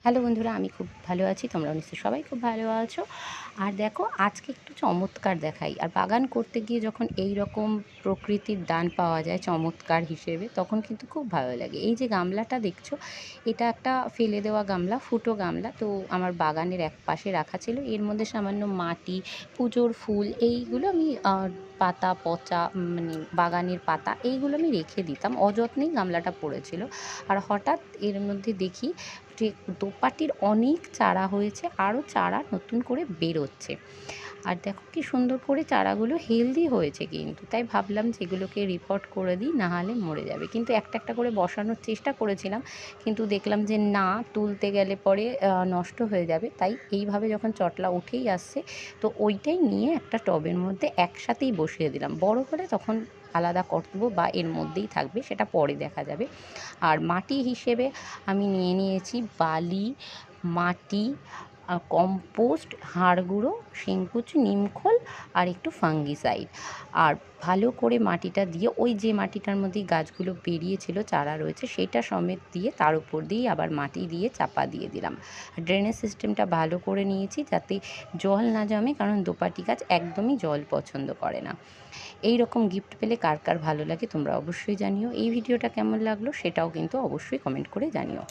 Hello বন্ধুরা, আমি খুব ভালো আছি। তোমরাও নিশ্চয়ই সবাই খুব ভালো আছো। আর দেখো, আজকে একটু চমৎকার দেখাই। আর বাগান করতে গিয়ে যখন এই রকম প্রকৃতির দান পাওয়া যায় চমৎকার হিসেবে, তখন কিন্তু খুব ভালো লাগে। এই যে গামলাটা দেখছো, এটা একটা ফেলে দেওয়া গামলা, ফুটো গামলা। তো আমার বাগানের একপাশে রাখা ছিল। এর মধ্যে সামান্য মাটি, পুজোর ফুল এইগুলো আমি পাতা পচা মানে বাগানের পাতা এইগুলো আমি রেখে দিতাম। অযত্নেই গামলাটা পড়েছিল। আর হঠাৎ এর মধ্যে দেখি যে দোপাটির অনেক চারা হয়েছে, আরও চারা নতুন করে বেরোচ্ছে। আর দেখো কি সুন্দর করে চারাগুলো হেলদি হয়েছে কিন্তু। তাই ভাবলাম যে এগুলোকে রিপোর্ট করে দিই, না হলে মরে যাবে। কিন্তু একটা একটা করে বসানোর চেষ্টা করেছিলাম, কিন্তু দেখলাম যে না, তুলতে গেলে পরে নষ্ট হয়ে যাবে। তাই এইভাবে যখন চটলা উঠেই আসছে, তো ওইটাই নিয়ে একটা টবের মধ্যে একসাথেই বসিয়ে দিলাম। বড় হলে তখন আলাদা করব বা এর মধ্যেই থাকবে, সেটা পরে দেখা যাবে। আর মাটি হিসেবে আমি নিয়ে নিয়েছি বালি, মাটি, কম্পোস্ট, হাড় গুঁড়ো, শিংকুচি, নিমখোল আর একটু ফাঙ্গিসাইড। আর ভালো করে মাটিটা দিয়ে ওই যে মাটিটার মধ্যেই গাছগুলো বেরিয়েছিল, চারা রয়েছে, সেটা সমেত দিয়ে তার উপর দিয়ে আবার মাটি দিয়ে চাপা দিয়ে দিলাম। ড্রেনেজ সিস্টেমটা ভালো করে নিয়েছি যাতে জল না জমে, কারণ দোপাটি গাছ একদমই জল পছন্দ করে না। এই রকম গিফট পেলে কার কার ভালো লাগে তোমরা অবশ্যই জানিও। এই ভিডিওটা কেমন লাগলো সেটাও কিন্তু অবশ্যই কমেন্ট করে জানিও।